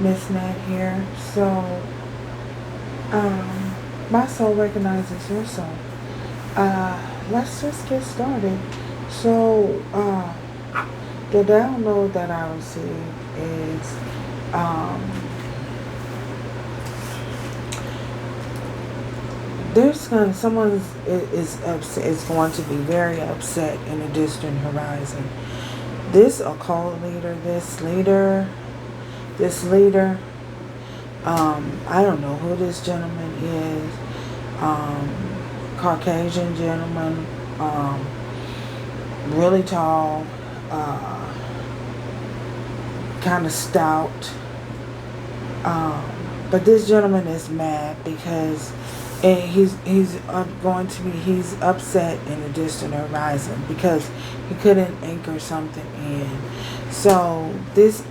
Miss Nat here. So, my soul recognizes your soul. Let's just get started. So, the download that I received is, um, someone is upset, is going to be very upset in a distant horizon. This occult leader, this leader, I don't know who this gentleman is. Caucasian gentleman, really tall, kind of stout. But this gentleman is mad because he's upset in a distant horizon because he couldn't anchor something in. So this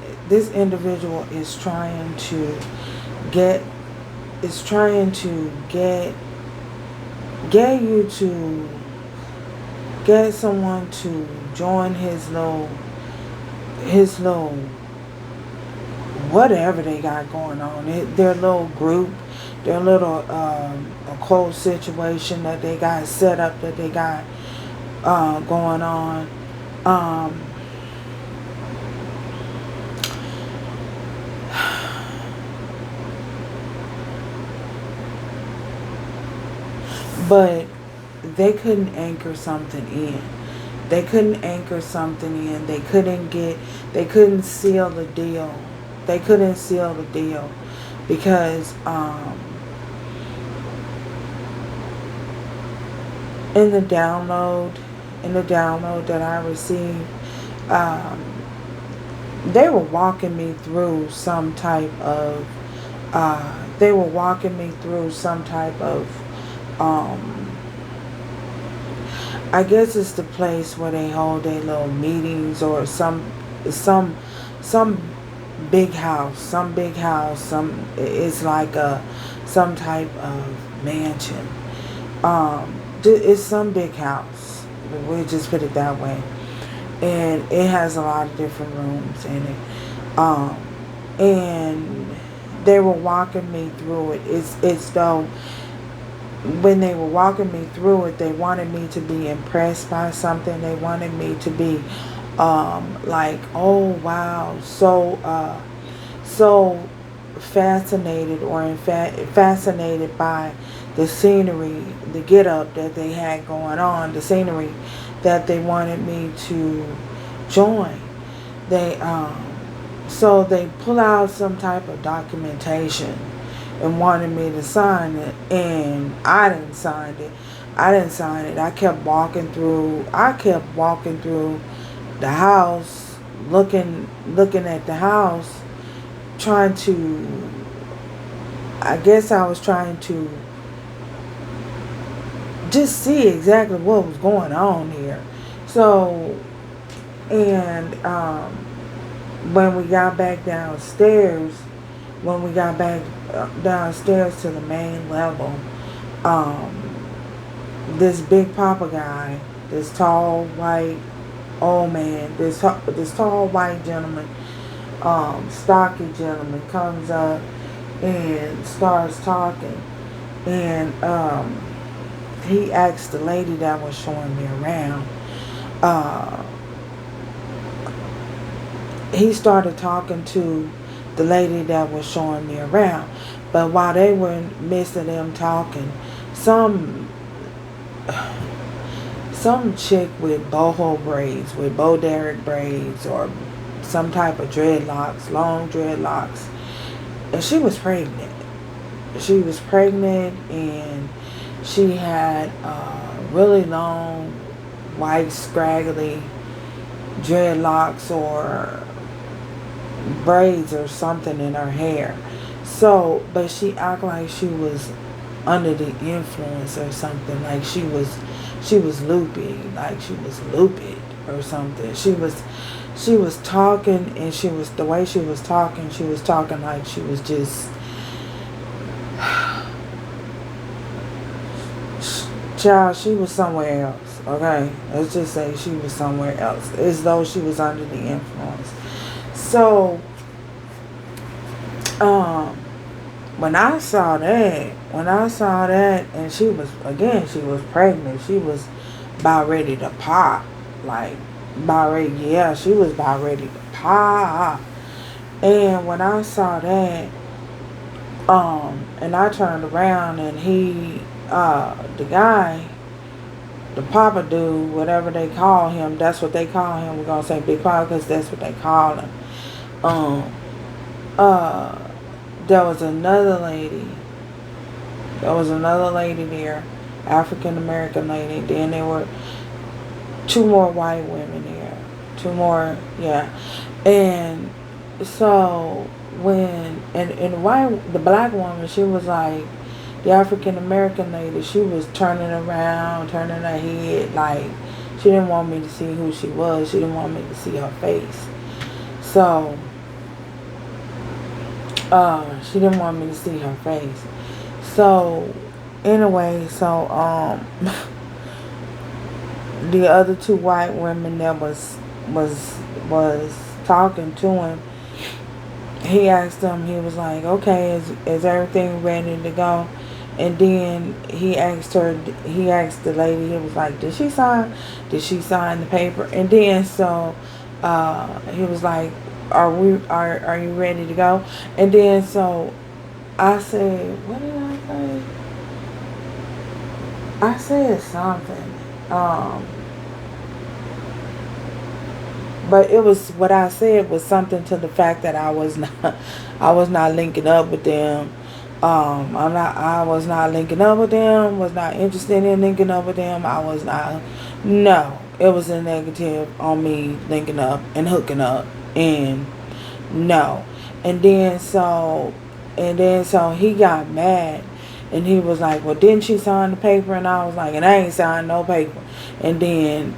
individual is trying to get you to get someone to join his little whatever they got going on. Their little group, their little occult situation that they got set up, that they got going on. But they couldn't anchor something in. They couldn't anchor something in. They couldn't seal the deal. They couldn't seal the deal because in the download that I received, they were walking me through some type of I guess it's the place where they hold their little meetings, or some big house, it's like some type of mansion. It's some big house. We'll just put it that way. And it has a lot of different rooms in it. And they were walking me through it. It's though when they were walking me through it, they wanted me to be impressed by something. They wanted me to be like, oh wow, so fascinated, or in fact fascinated by the scenery, the get up that they had going on, the scenery that they wanted me to join. So they pull out some type of documentation and wanted me to sign it, and I didn't sign it. I kept walking through the house, looking at the house, trying to, I guess I was trying to just see exactly what was going on here. So, and when we got back downstairs, to the main level, this big papa guy, this tall white old man, this tall white gentleman, stocky gentleman, comes up and starts talking, and he asked the lady that was showing me around. He started talking to the lady that was showing me around, but while they were in the midst of them talking, some chick with boho braids, with Bo Derek braids, or some type of dreadlocks, long dreadlocks, and she was pregnant. And she had really long, white, scraggly dreadlocks or braids or something in her hair. So, but she acted like she was under the influence or something, like she was loopy, like she was loopy or something. She was talking, and the way she was talking like she was just, child, she was somewhere else, okay? Let's just say she was somewhere else, as though she was under the influence. So, Um, when I saw that, and she was pregnant. She was about ready to pop. Like, about ready, yeah, she was about ready to pop. And when I saw that, and I turned around and the guy, the papa dude, whatever they call him, that's what they call him. We're gonna say Big Papa because that's what they call him. Um, uh, there was another lady. There was another lady there, African American lady. Then there were two more white women there. Two more, yeah. And so the black woman, she was like, the African American lady, she was turning around, turning her head, like she didn't want me to see who she was. She didn't want me to see her face. So she didn't want me to see her face. So anyway, the other two white women that was talking to him, he asked them, he was like, okay, is everything ready to go? And then he asked the lady, he was like, did she sign the paper? And then he was like, are you ready to go? And then so I said, what did I say? I said something. But it was, what I said was something to the fact that I was not linking up with them. I was not linking up with them, was not interested in linking up with them. No, it was a negative on me linking up and hooking up, and no. And then so he got mad, and he was like, well, didn't she sign the paper? And I was like, and I ain't signed no paper. And then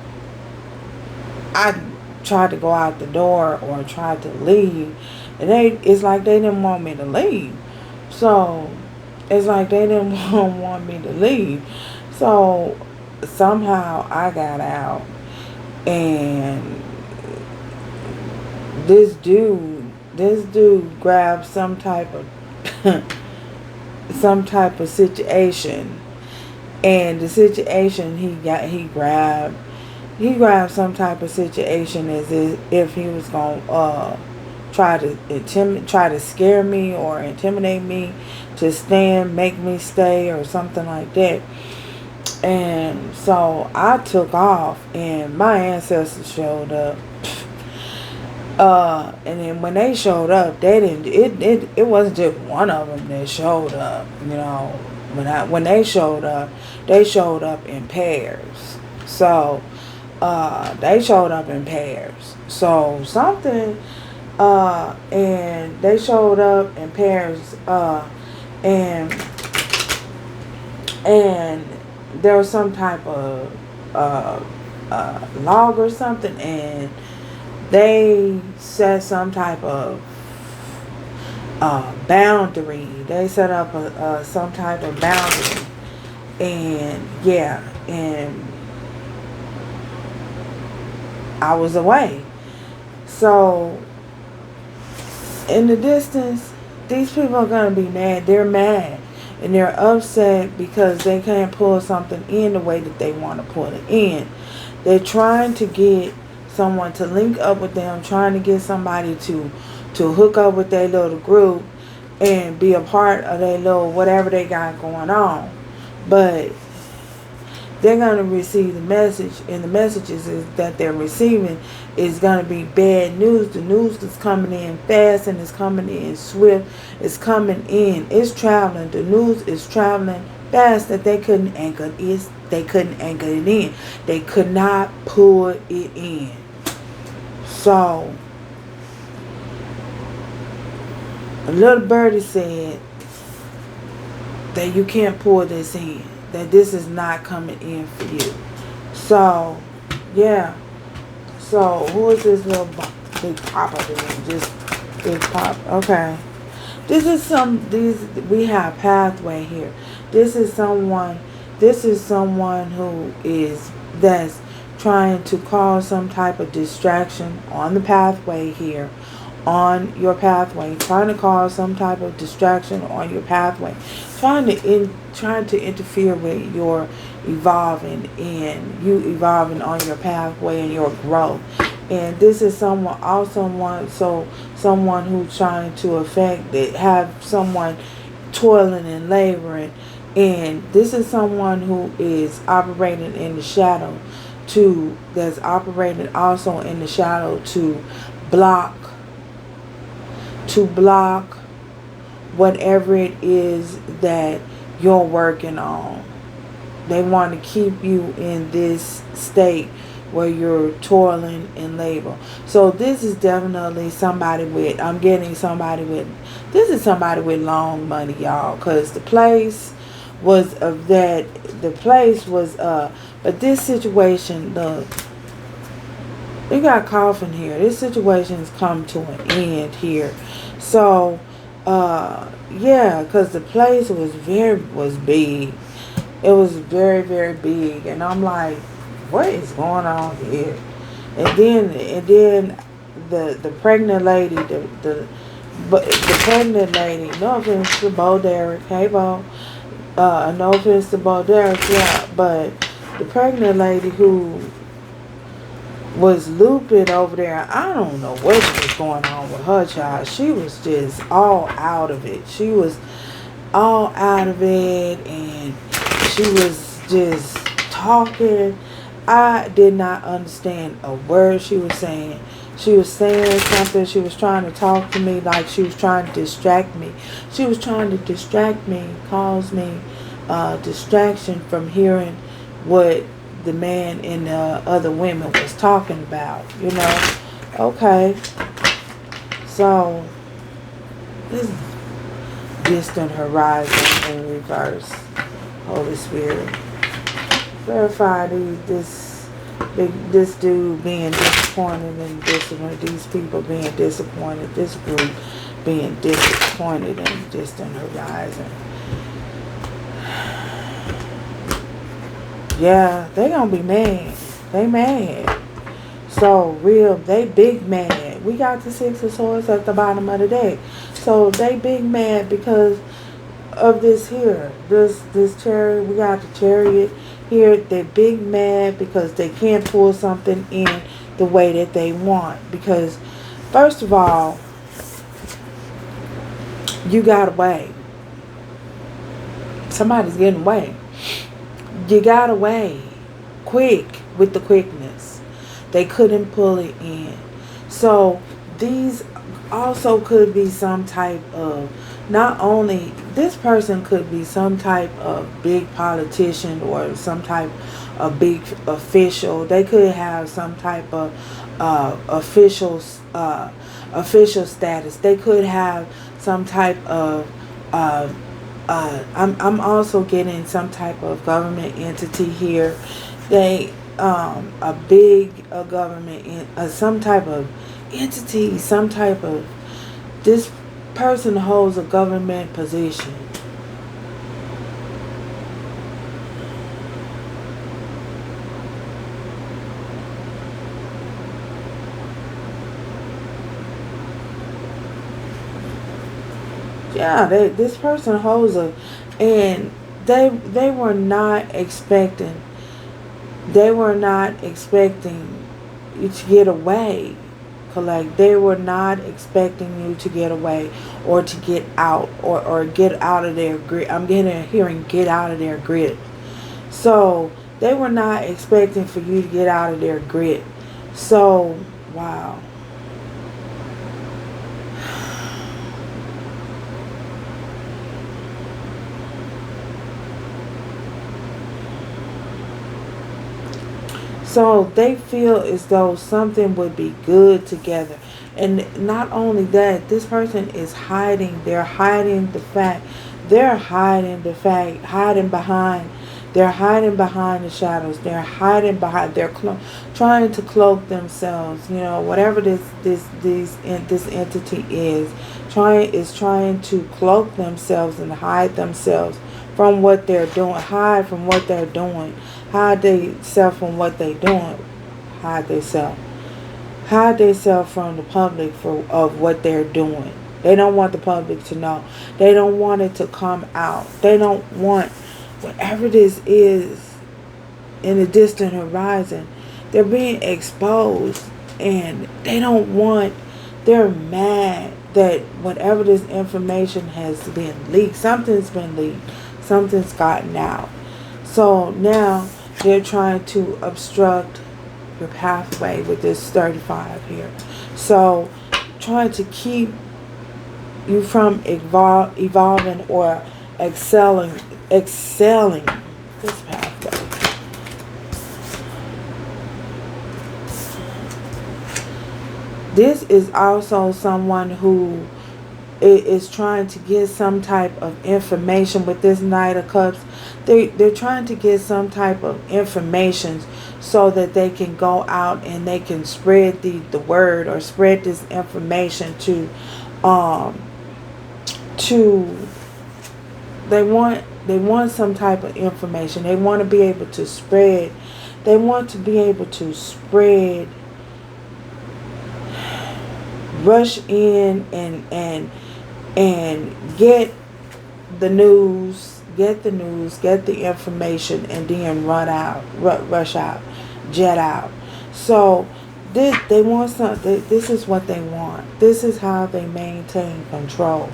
I tried to go out the door or tried to leave, and it's like they didn't want me to leave. So it's like they didn't want me to leave. So somehow I got out, and this dude grabbed some type of situation, and the situation he grabbed some type of situation as if he was gonna try to scare me or intimidate me to make me stay or something like that. And so I took off, and my ancestors showed up. And then when they showed up, it wasn't just one of them that showed up. You know, when they showed up in pairs. So they showed up in pairs. So something, and they showed up in pairs, and there was some type of log or something, and they set some type of boundary. They set up some type of boundary, and yeah, and I was away. So in the distance, these people are going to be mad. They're mad. And they're upset because they can't pull something in the way that they want to pull it in. They're trying to get someone to link up with them, trying to get somebody to hook up with their little group and be a part of their little whatever they got going on. But they're going to receive the message, and the messages that they're receiving is going to be bad news. The news is coming in fast, and it's coming in swift. It's coming in. It's traveling. The news is traveling fast that they couldn't anchor it. They couldn't anchor it in. They could not pull it in. So a little birdie said that you can't pull this in. That this is not coming in for you. So, yeah. So, who is this little big papa doing? Just big pop. Okay. We have pathway here. This is someone that's trying to cause some type of distraction on the pathway here, on your pathway, trying to cause some type of distraction on your pathway, trying to interfere with your evolving and you evolving on your pathway and your growth. And this is someone who's trying to affect it, have someone toiling and laboring, and this is someone who is operating in the shadow that's operating also in the shadow block to block whatever it is that you're working on. They want to keep you in this state where you're toiling and labor. So this is definitely somebody with, this is somebody with long money, y'all, because the place was but this situation, you got coffin here. This situation has come to an end here. So, yeah, because the place was big. It was very, very big. And I'm like, what is going on here? And then the pregnant lady, the pregnant lady, no offense to Bo Derek, hey Bo, no offense to Bo Derek, yeah, but the pregnant lady who was looping over there, I don't know what was going on with her, child. She was just all out of it. She was all out of it, and she was just talking. I did not understand a word she was saying. She was saying something. She was trying to talk to me like she was trying to distract me. She was trying to distract me, cause me distraction from hearing what the man and the other women was talking about, you know. Okay. So, this distant horizon in reverse. Holy Spirit. Verify this dude being disappointed and these people being disappointed, this group being disappointed in distant horizon. Yeah, they gonna be mad. They mad. So they big mad. We got the Six of Swords at the bottom of the deck. So they big mad because of this here. This chariot. We got the Chariot here. They big mad because they can't pull something in the way that they want. Because first of all, you got away. Somebody's getting away. You got away quick with the quickness. They couldn't pull it in. So these also could be some type of, not only this person could be some type of big politician or some type of big official. They could have some type of official status. They could have some type of I'm also getting some type of government entity here. They a big government some type of entity, some type of, this person holds a government position. Yeah, this person holds and they were not expecting you to get away. Collect. They were not expecting you to get away or to get out or get out of their grip. I'm hearing get out of their grip. So they were not expecting for you to get out of their grip. So, wow. So they feel as though something would be good together. And not only that, this person is hiding. They're hiding the fact. They're hiding behind the shadows. They're hiding behind. Trying to cloak themselves. You know, whatever this entity is trying to cloak themselves and hide themselves from what they're doing. Hide from what they're doing. Hide themselves from what they're doing. Hide themselves. hide themselves from the public of what they're doing. They don't want the public to know. They don't want it to come out. They don't want whatever this is in the distant horizon. They're being exposed, and they're mad that whatever this information has been leaked. Something's been leaked. Something's gotten out. So now they're trying to obstruct your pathway with this 35 here. So trying to keep you from evolving or excelling this pathway. This is also someone who is trying to get some type of information with this Knight of Cups. They're trying to get some type of information so that they can go out and they can spread the word or spread this information to they want some type of information. They want to be able to spread. They want to be able to spread, rush in and get the news, get the information, and then rush out, jet out. So they want something. This is what they want. This is how they maintain control.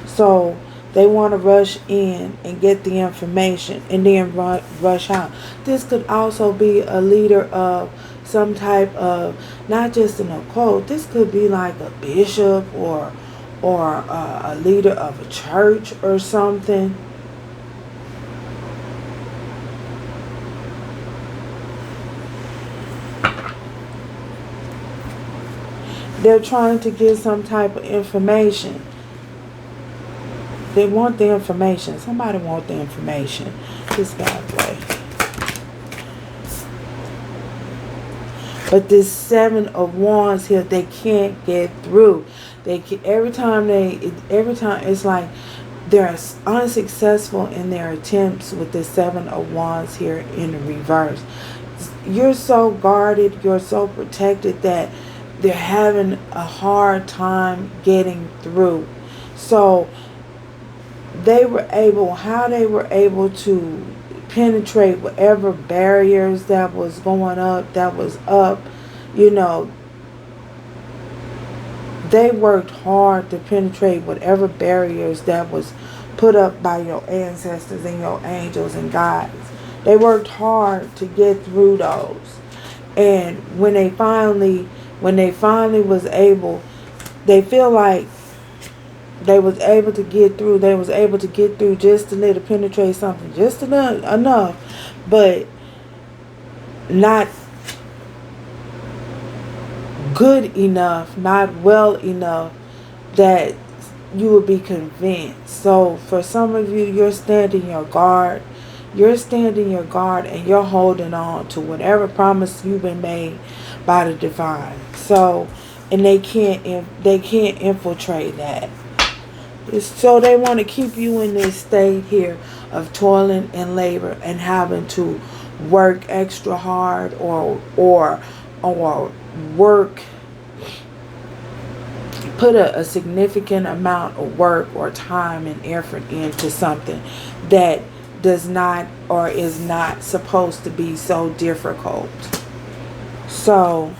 So they want to rush in and get the information and then rush out. This could also be a leader of some type of, not just an occult. This could be like a bishop or a leader of a church or something. They're trying to get some type of information. They want the information. Somebody want the information. This bad way. But this 7 of Wands here, they can't get through. Every time it's like they're unsuccessful in their attempts with the 7 of Wands here in the reverse. You're so guarded, you're so protected that they're having a hard time getting through. So they were able to penetrate whatever barriers that was up, they worked hard to penetrate whatever barriers that was put up by your ancestors and your angels and guides. They worked hard to get through those. And when they finally was able, they feel like they was able to get through. They was able to get through just a little, penetrate something, just a little, enough, but not good enough, not well enough that you would be convinced. So for some of you, you're standing your guard. You're standing your guard and you're holding on to whatever promise you've been made by the divine. So, and they can't infiltrate that. So they want to keep you in this state here of toiling and labor and having to work extra hard or work, put a significant amount of work or time and effort into something that does not or is not supposed to be so difficult. So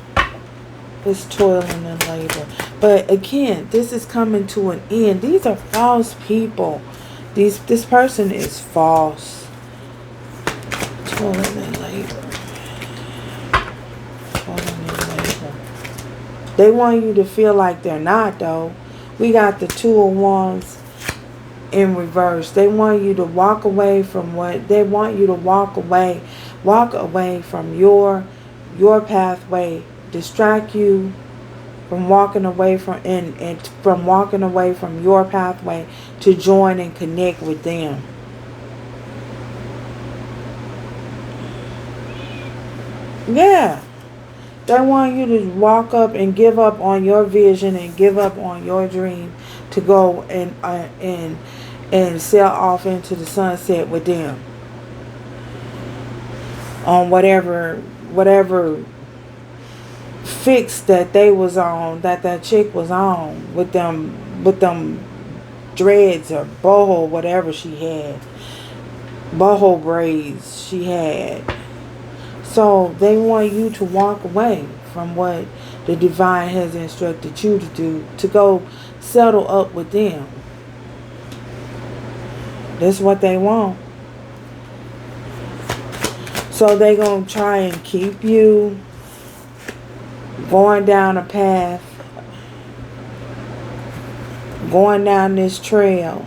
it's toiling and labor. But again, this is coming to an end. These are false people. This person is false. Toiling and labor. Toiling and labor. They want you to feel like they're not, though. We got the 2 of Wands in reverse. They want you to walk away from what they want you to walk away from your pathway, distract you from walking away from and from walking away from your pathway to join and connect with them. Yeah. They want you to walk up and give up on your vision and give up on your dream to go and sail off into the sunset with them on whatever fix that they was on, that chick was on with them dreads or boho, whatever she had, boho braids she had. So they want you to walk away from what the divine has instructed you to do, to go settle up with them. That's what they want. So they gonna try and keep you going down a path, going down this trail,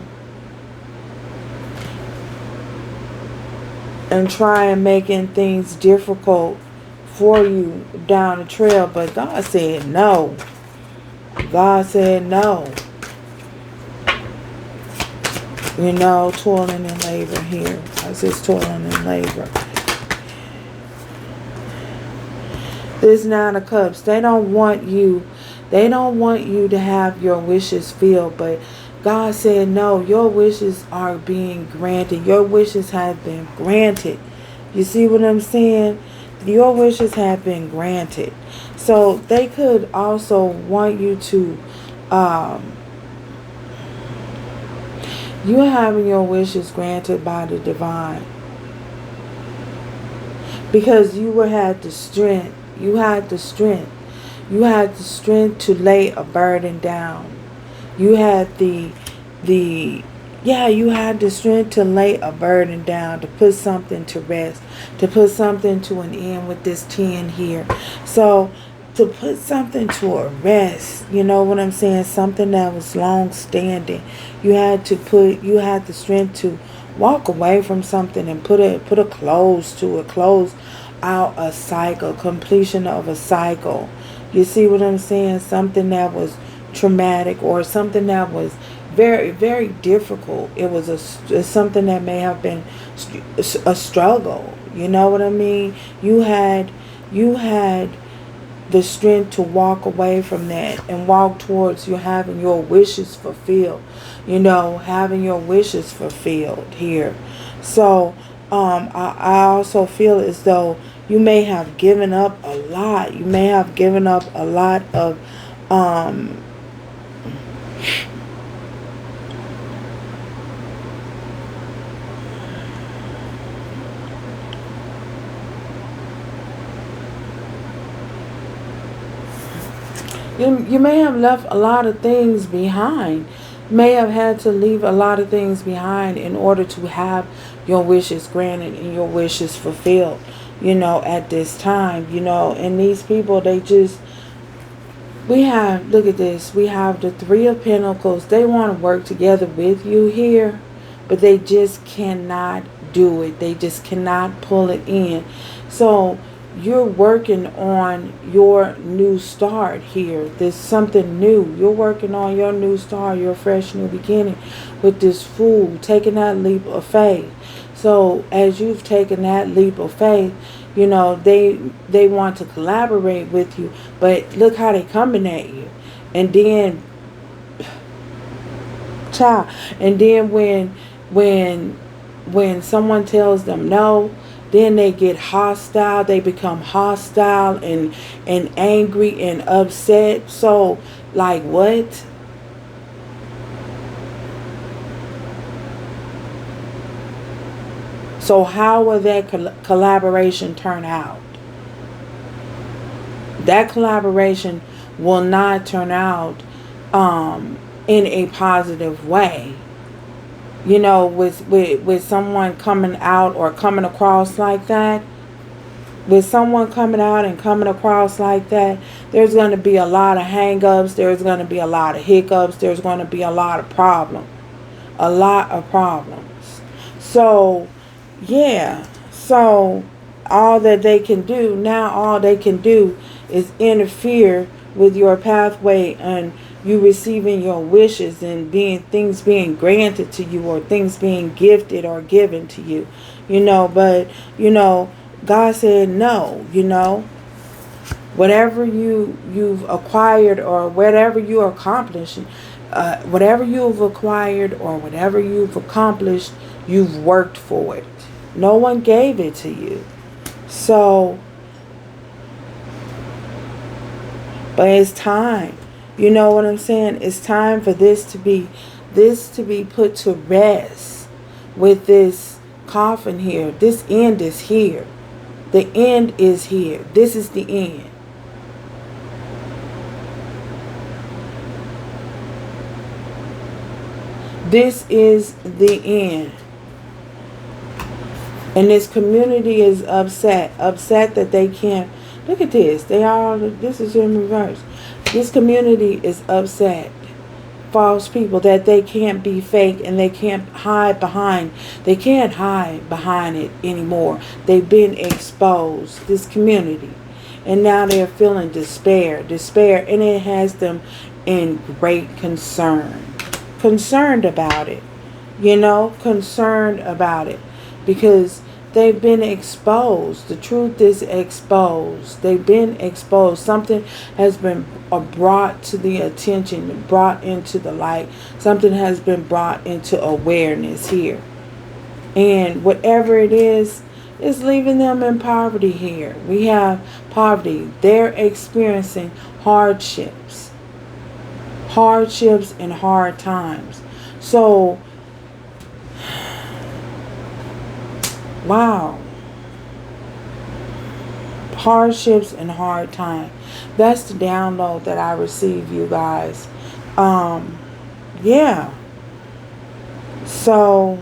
and try and making things difficult for you down the trail. But God said no. God said no. You know, toiling and labor here. I says toiling and labor. This Nine of Cups, they don't want you to have your wishes filled, but God said no, your wishes are being granted. Your wishes have been granted. You see what I'm saying? Your wishes have been granted. So they could also want you to you're having your wishes granted by the divine, because you had the strength. You had the strength. You had the strength to lay a burden down. You had you had the strength to lay a burden down, to put something to rest, to put something to an end with this 10 here. So to put something to a rest, you know what I'm saying? Something that was long standing. You had the strength to walk away from something and put a close to it, close out a cycle, completion of a cycle. You see what I'm saying? Something that was traumatic, or something that was very, very difficult. It was something that may have been a struggle. You know what I mean? You had the strength to walk away from that and walk towards you having your wishes fulfilled. You know, having your wishes fulfilled here. So I also feel as though you may have given up a lot. You may have given up a lot of you may have left a lot of things behind. You may have had to leave a lot of things behind in order to have your wishes granted and your wishes fulfilled, you know, at this time, you know. And these people, look at this, we have the Three of Pentacles. They want to work together with you here, but they just cannot do it. They just cannot pull it in. So you're working on your new start here. There's something new. You're working on your new start, your fresh new beginning with this Fool, taking that leap of faith. So as you've taken that leap of faith, you know, they want to collaborate with you, but look how they coming at you. And then and then when someone tells them no, then they get hostile. They become hostile and angry and upset. So, like, what? So how will that collaboration turn out? That collaboration will not turn out in a positive way. You know, with someone coming out or coming across like that, with someone coming out and coming across like that, there's going to be a lot of hang-ups. There's going to be a lot of hiccups. There's going to be a lot of problems. A lot of problems. So, yeah. So, all they can do is interfere with your pathway and you receiving your wishes and things being granted to you, or things being gifted or given to you, you know. But, you know, God said no, you know. Whatever you've acquired or whatever you're accomplishing, whatever you've acquired or whatever you've accomplished, you've worked for it. No one gave it to you. So But it's time. You know what I'm saying? It's time for this to be put to rest with this coffin here. This end is here. The end is here. This is the end. This is the end. And this community is upset. Upset that they can't. Look at this. This is in reverse. This community is upset. False people, that they can't be fake and they can't hide behind. They can't hide behind it anymore. They've been exposed. This community. And now they're feeling despair. Despair. And it has them in great concern. Concerned about it. You know, concerned about it. Because they've been exposed. The truth is exposed. They've been exposed. Something has been brought to the attention, brought into the light. Something has been brought into awareness here. And whatever it is leaving them in poverty here. We have poverty. They're experiencing hardships. Hardships and hard times. So, wow. Hardships and hard time. That's the download that I received, you guys. Yeah. So,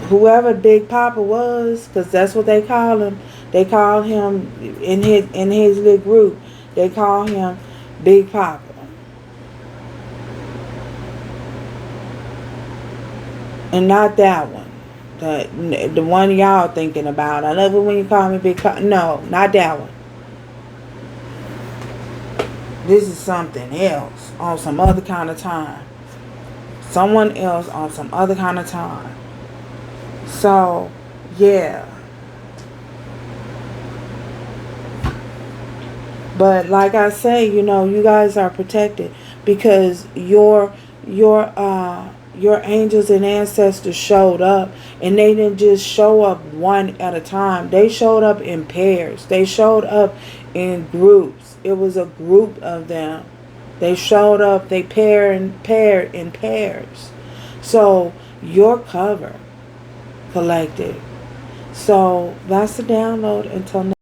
whoever Big Papa was, because that's what they call him. They call him in his little group. They call him Big Papa. And not that one. The one y'all thinking about. I love it when you call me Big Papa. No, not that one. This is something else on some other kind of time. Someone else on some other kind of time. So, yeah. But like I say, you know, you guys are protected because your angels and ancestors showed up, and they didn't just show up one at a time. They showed up in pairs. They showed up in groups. It was a group of them. They showed up. They paired in pairs. So you're covered, collective. So that's the download. Until next.